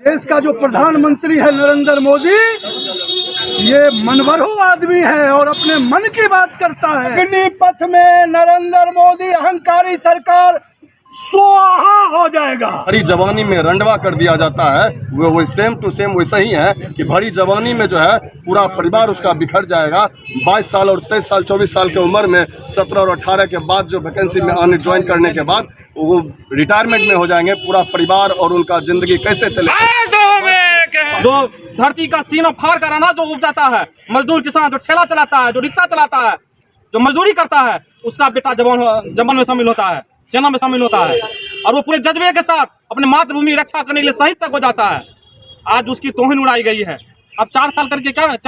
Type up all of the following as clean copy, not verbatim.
देश का जो प्रधानमंत्री है नरेंद्र मोदी, ये मनभरू आदमी है और अपने मन की बात करता है। अग्निपथ में नरेंद्र मोदी अहंकारी सरकार स्वाहा हो जाएगा। भरी जवानी में रंडवा कर दिया जाता है, वो सेम टू सेम वैसा ही है कि भरी जवानी में जो है पूरा परिवार उसका बिखर जाएगा। 22 साल और 23 साल 24 साल की उम्र में 17 और 18 के बाद जो वैकेंसी में आने ज्वाइन करने के बाद वो रिटायरमेंट में हो जाएंगे। पूरा परिवार और उनका जिंदगी कैसे चलेगा। जो धरती का सीना फाड़ कर अनाज जो उपजाता है, मजदूर किसान जो ठेला चलाता है, जो रिक्शा चलाता है, जो मजदूरी करता है, उसका बेटा जवान में शामिल होता है, सेना में शामिल होता है और वो पूरे जज्बे के साथ अपने मातृभूमि रक्षा करने के लिए शहीद तक हो जाता है। आज उसकी तौहीन उड़ाई गई है। अब 4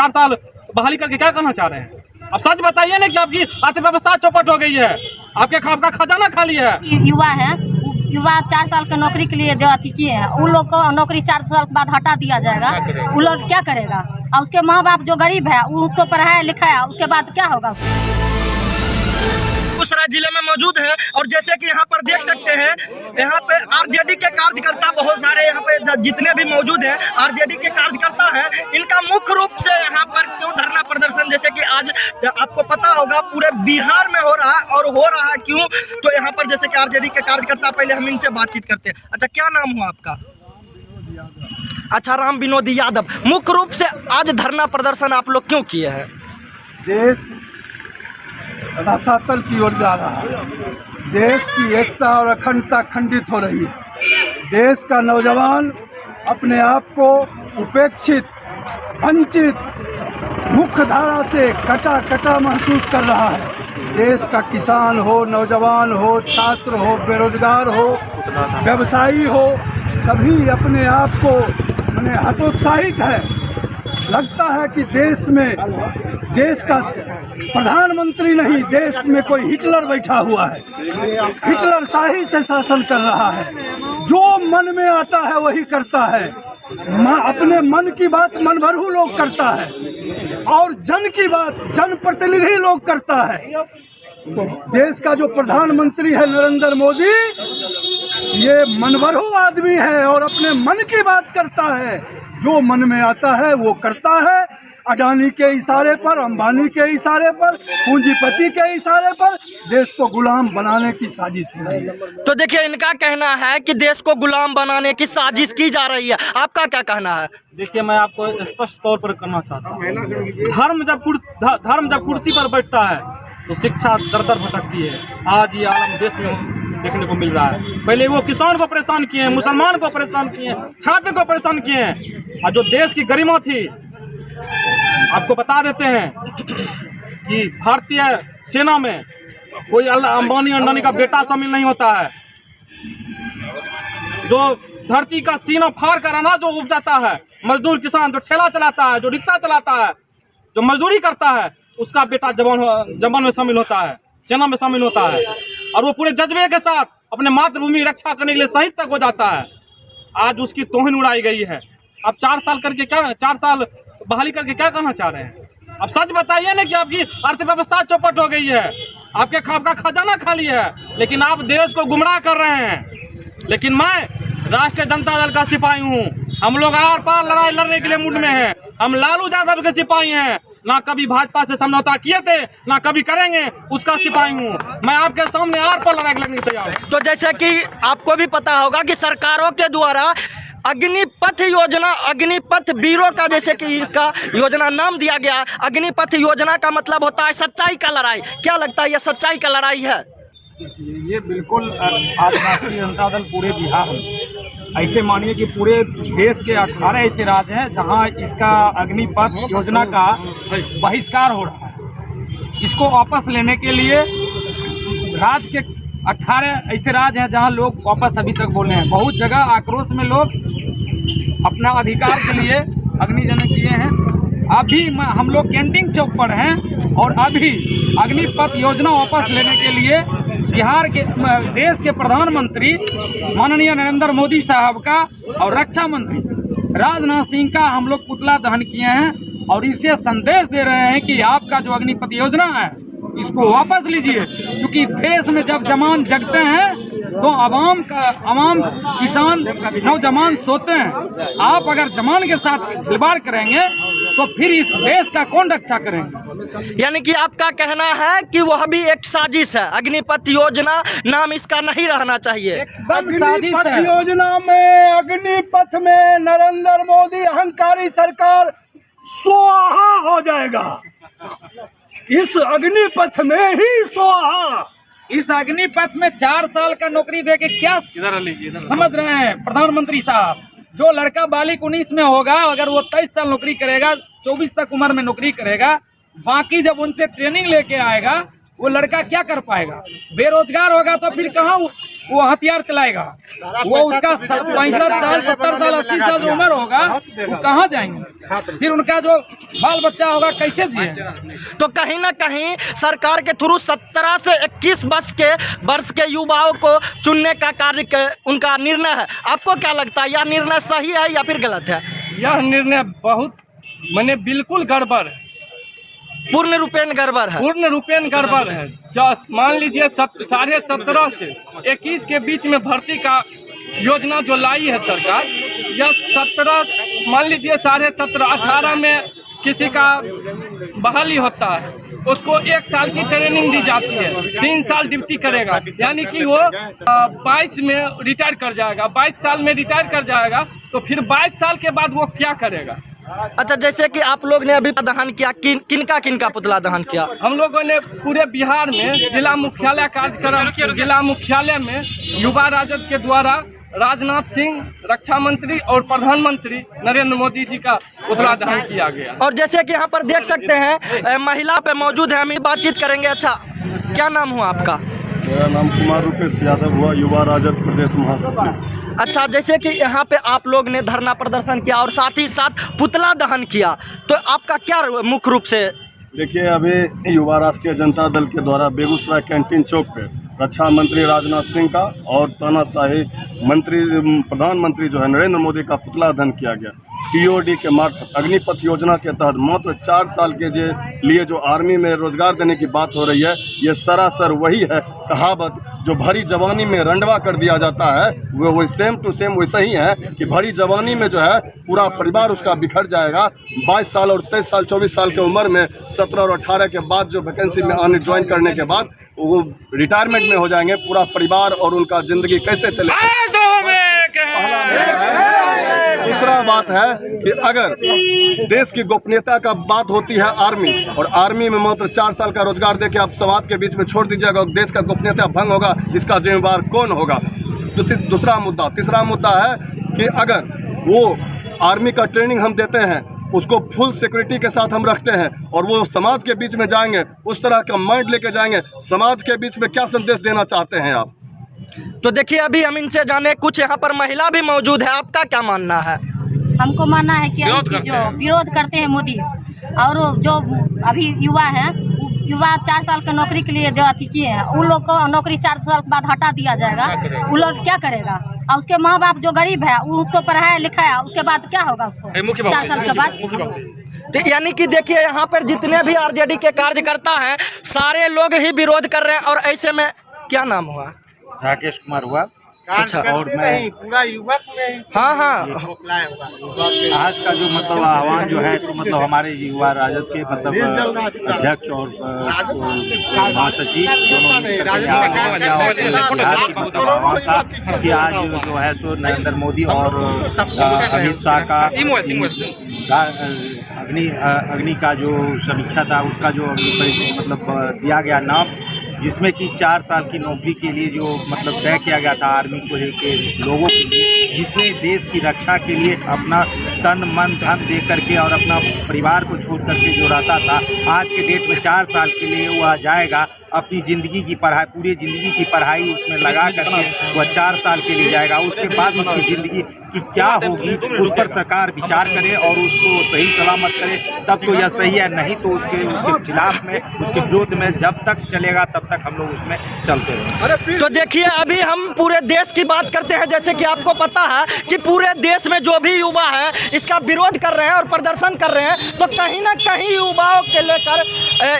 साल बहाली करके क्या करना चाह रहे हैं? अब सच बताइए ना कि आपकी अर्थव्यवस्था चौपट हो गई है, आपका खजाना खाली है। युवा 4 साल के नौकरी के लिए जो अथी किए हैं, उन लोग को नौकरी 4 साल के बाद हटा दिया जाएगा। उन लोग क्या करेगा? और उसके माँ बाप जो गरीब है उसको पढ़ाया लिखाया, उसके बाद क्या होगा? बेगूसराय जिले में मौजूद है और जैसे कि यहाँ पर देख सकते हैं, यहाँ पे आरजेडी के कार्यकर्ता बहुत सारे यहाँ पे जितने भी मौजूद हैं आरजेडी के कार्यकर्ता हैं। इनका मुख्य रूप से यहाँ पर क्यों धरना प्रदर्शन, जैसे कि आज आपको पता होगा पूरे बिहार में हो रहा है और हो रहा है क्यों, तो यहाँ पर जैसे कि आरजेडी के कार्यकर्ता, पहले हम इनसे बातचीत करते हैं। अच्छा, क्या नाम हुआ आपका? अच्छा, राम विनोद यादव। मुख्य रूप से आज धरना प्रदर्शन आप लोग क्यों किए हैं? देश रसातल की ओर जा रहा है, देश की एकता और अखंडता खंडित हो रही है। देश का नौजवान अपने आप को उपेक्षित, वंचित, मुख्य धारा से कटा महसूस कर रहा है। देश का किसान हो, नौजवान हो, छात्र हो, बेरोजगार हो, व्यवसायी हो, सभी अपने आप को हतोत्साहित है। लगता है कि देश का प्रधानमंत्री नहीं, देश में कोई हिटलर बैठा हुआ है, हिटलर शाही से शासन कर रहा है। जो मन में आता है वही करता है। अपने मन की बात मनभरू लोग करता है और जन की बात जनप्रतिनिधि लोग करता है। तो देश का जो प्रधानमंत्री है नरेंद्र मोदी, ये मनभरू आदमी है और अपने मन की बात करता है। जो मन में आता है वो करता है। अडानी के इशारे पर, अंबानी के इशारे पर, पूंजीपति के इशारे पर देश को गुलाम बनाने की साजिश हो रही है। तो देखिए, इनका कहना है कि देश को गुलाम बनाने की साजिश की जा रही है। आपका क्या कहना है? देखिए, मैं आपको स्पष्ट तौर पर करना चाहता हूँ, धर्म जब कुर्सी पर बैठता है तो शिक्षा दर दर भटकती है। आज ये आलम देश में देखने को मिल रहा है। पहले वो किसान को परेशान किए, मुसलमान को परेशान किए, छात्र को परेशान किए, और जो देश की गरिमा थी, आपको बता देते हैं कि भारतीय सेना में कोई अंबानी अंडानी का बेटा शामिल नहीं होता है। जो धरती का सीना फाड़ कर अनाज जो उपजाता है, मजदूर किसान जो ठेला चलाता है, जो रिक्शा चलाता है, जो मजदूरी करता है, उसका बेटा जवान में शामिल होता है, सेना में शामिल होता है और वो पूरे जज्बे के साथ अपने मातृभूमि रक्षा करने के लिए शहीद तक हो जाता है। आज उसकी तौहीन उड़ाई गई है। अब 4 साल बहाली करके क्या करना चाह रहे हैं? अब सच बताइए ना कि आपकी अर्थव्यवस्था चौपट हो गई है, आपका खजाना खाली है, लेकिन आप देश को गुमराह कर रहे हैं। लेकिन मैं राष्ट्रीय जनता दल का सिपाही हूँ। हम लोग आर पार लड़ाई लड़ने के लिए मुड में हैं। हम लालू यादव के सिपाही हैं। ना कभी भाजपा से समझौता किए थे, ना कभी करेंगे, उसका सिपाही हूँ। मैं आपके सामने आर पार लड़ाई लड़ने के तैयार हूँ। तो जैसे कि आपको भी पता होगा कि सरकारों के द्वारा अग्निपथ योजना, अग्निपथ वीरों का जैसे कि इसका योजना नाम दिया गया। अग्निपथ योजना का मतलब होता है सच्चाई का लड़ाई। क्या लगता है ये सच्चाई का लड़ाई है? ये बिल्कुल आज राष्ट्रीय जनता दल पूरे बिहार में, ऐसे मानिए कि पूरे देश के 18 ऐसे राज्य हैं जहां इसका अग्निपथ योजना का बहिष्कार हो रहा है। इसको वापस लेने के लिए राज्य के 18 ऐसे राज्य हैं जहां लोग वापस अभी तक बोले हैं। बहुत जगह आक्रोश में लोग अपना अधिकार के लिए अग्निजनन किए हैं। अभी हम लोग कैंटीन चौक पर हैं और अभी अग्निपथ योजना वापस लेने के लिए बिहार के देश के प्रधानमंत्री माननीय नरेंद्र मोदी साहब का और रक्षा मंत्री राजनाथ सिंह का हम लोग पुतला दहन किए हैं और इससे संदेश दे रहे हैं कि आपका जो अग्निपथ योजना है इसको वापस लीजिए। क्योंकि देश में जब जवान जगते हैं तो आवाम किसान नौजवान सोते हैं। आप अगर जवान के साथ खिलवाड़ करेंगे तो फिर इस देश का कौन रक्षा करेंगे? यानी कि आपका कहना है कि वह भी एक साजिश है, अग्निपथ योजना नाम इसका नहीं रहना चाहिए। एकदम साजिश अग्निपथ है। योजना में, अग्निपथ में नरेंद्र मोदी अहंकारी सरकार स्वाहा हो जाएगा। इस अग्निपथ में ही स्वाहा। इस अग्निपथ में 4 साल का नौकरी देके क्या समझ रहे हैं प्रधानमंत्री साहब? जो लड़का बालिक 19 में होगा, अगर वो 23 साल नौकरी करेगा, 24 तक उम्र में नौकरी करेगा, बाकी जब उनसे ट्रेनिंग लेके आएगा वो लड़का क्या कर पाएगा? बेरोजगार होगा तो फिर कहाँ वो हथियार चलाएगा? वो उसका 65 साल, 70 साल, 80 साल जो उम्र होगा वो कहाँ जाएंगे? फिर उनका जो बाल बच्चा होगा कैसे जिए? तो कहीं ना कहीं सरकार के थ्रू 17 से 21 वर्ष के युवाओं को चुनने का कार्य उनका निर्णय है। आपको क्या लगता है, यह निर्णय सही है या फिर गलत है? यह निर्णय बहुत बिल्कुल गड़बड़ है, पूर्ण रूपेण गड़बड़ है। पूर्ण रूपेण गड़बड़ है। मान लीजिए 17.5 से 21 के बीच में भर्ती का योजना जो लाई है सरकार, यह 17 मान लीजिए 17.5 18 में किसी का बहाली होता है, उसको 1 साल की ट्रेनिंग दी जाती है, 3 साल ड्यूटी करेगा, यानी कि वो 22 में रिटायर कर जाएगा। 22 साल में रिटायर कर जाएगा तो फिर 22 साल के बाद वो क्या करेगा? अच्छा, जैसे कि आप लोग ने अभी दहन किया, किनका पुतला दहन किया? हम लोगों ने पूरे बिहार में जिला मुख्यालय कार्यक्रम, जिला मुख्यालय में युवा राजद के द्वारा राजनाथ सिंह, रक्षा मंत्री और प्रधानमंत्री नरेंद्र मोदी जी का पुतला दहन किया गया। और जैसे कि यहाँ पर देख सकते हैं महिला पे मौजूद है, हम बातचीत करेंगे। अच्छा, क्या नाम हुआ आपका? मेरा नाम कुमार रूपेश यादव हुआ, युवा राजद प्रदेश महासचिव। अच्छा, जैसे कि यहाँ पे आप लोग ने धरना प्रदर्शन किया और साथ ही साथ पुतला दहन किया, तो आपका क्या मुख्य रूप से? देखिए, अभी युवा राष्ट्रीय जनता दल के द्वारा बेगूसराय कैंटीन चौक पे रक्षा मंत्री राजनाथ सिंह का और तानाशाही प्रधानमंत्री जो है नरेंद्र मोदी का पुतला दहन किया गया। टीओडी के मार्फत अग्निपथ योजना के तहत मात्र 4 साल के लिए जो आर्मी में रोजगार देने की बात हो रही है, ये सरासर वही है कहावत जो भरी जवानी में रंडवा कर दिया जाता है, वो सेम टू सेम वैसा ही है कि भरी जवानी में जो है पूरा परिवार उसका बिखर जाएगा। 22 साल और 23 साल 24 साल की उम्र में 17 और 18 के बाद जो वैकेंसी में आने ज्वाइन करने के बाद वो रिटायरमेंट में हो जाएंगे। पूरा परिवार और उनका ज़िंदगी कैसे चलेगा? दूसरा बात है कि अगर देश की गोपनीयता का बात होती है आर्मी, और आर्मी में मात्र 4 साल का रोजगार देके आप समाज के बीच में छोड़ दीजिएगा और देश का गोपनीयता भंग होगा, इसका जिम्मेदार कौन होगा? दूसरा मुद्दा, तीसरा मुद्दा है कि अगर वो आर्मी का ट्रेनिंग हम देते हैं, उसको फुल सिक्योरिटी के साथ हम रखते हैं और वो समाज के बीच में जाएंगे, उस तरह का माइंड लेके जाएंगे, समाज के बीच में क्या संदेश देना चाहते हैं आप? तो देखिए, अभी हम इनसे जाने, कुछ यहाँ पर महिला भी मौजूद है, आपका क्या मानना है? हमको मानना है कि जो विरोध करते हैं मोदी, और जो अभी युवा हैं, युवा 4 साल का नौकरी के लिए जो अथी किए हैं, उन लोग को नौकरी 4 साल के बाद हटा दिया जाएगा। उन लोग क्या करेगा? और उसके माँ बाप जो गरीब है उसको पढ़ाया लिखाया, उसके बाद क्या होगा उसको 4 साल के बाद? तो यानी कि देखिए, यहाँ पर जितने भी आरजेडी के कार्यकर्ता हैं सारे लोग ही विरोध कर रहे हैं। और ऐसे में क्या नाम हुआ? राकेश कुमार हुआ। अच्छा, और मैं पूरा युवक में हाँ आज का जो मतलब आह्वान जो है, तो मतलब हमारे युवा राजद के मतलब अध्यक्ष और महासचिव दोनों आह्वान था कि आज जो है सो नरेंद्र मोदी और अमित शाह का अग्नि का जो समीक्षा था, उसका जो मतलब दिया गया नाम, जिसमें कि 4 साल की नौकरी के लिए जो मतलब तय किया गया था आर्मी को के लोगों के लिए, जिसने देश की रक्षा के लिए अपना तन मन धन दे करके और अपना परिवार को छोड़ करके जो रहता था, आज के डेट में 4 साल के लिए वह जाएगा, अपनी ज़िंदगी की पढ़ाई, पूरी ज़िंदगी की पढ़ाई उसमें लगा करके वह 4 साल के लिए जाएगा। उसके बाद उसकी ज़िंदगी की क्या होगी, उस पर सरकार विचार करे और उसको सही सलामत करे, तब तो यह सही है। नहीं तो उसके खिलाफ में, उसके विरोध में जब तक चलेगा तब तक हम लोग उसमें चलते रहेंगे। तो देखिए, अभी हम पूरे देश की बात करते हैं। जैसे कि आपको पता है कि पूरे देश में जो भी युवा है इसका विरोध कर रहे हैं और प्रदर्शन कर रहे हैं, तो कहीं ना कहीं युवाओं के लेकर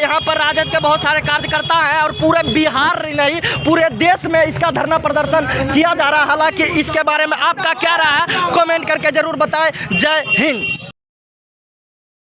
यहाँ पर राजद के बहुत सारे कार्यकर्ता हैं और पूरे बिहार नहीं पूरे देश में इसका धरना प्रदर्शन किया जा रहा है। हालांकि इसके बारे में आपका क्या राय है, कमेंट करके जरूर बताएं। जय हिंद।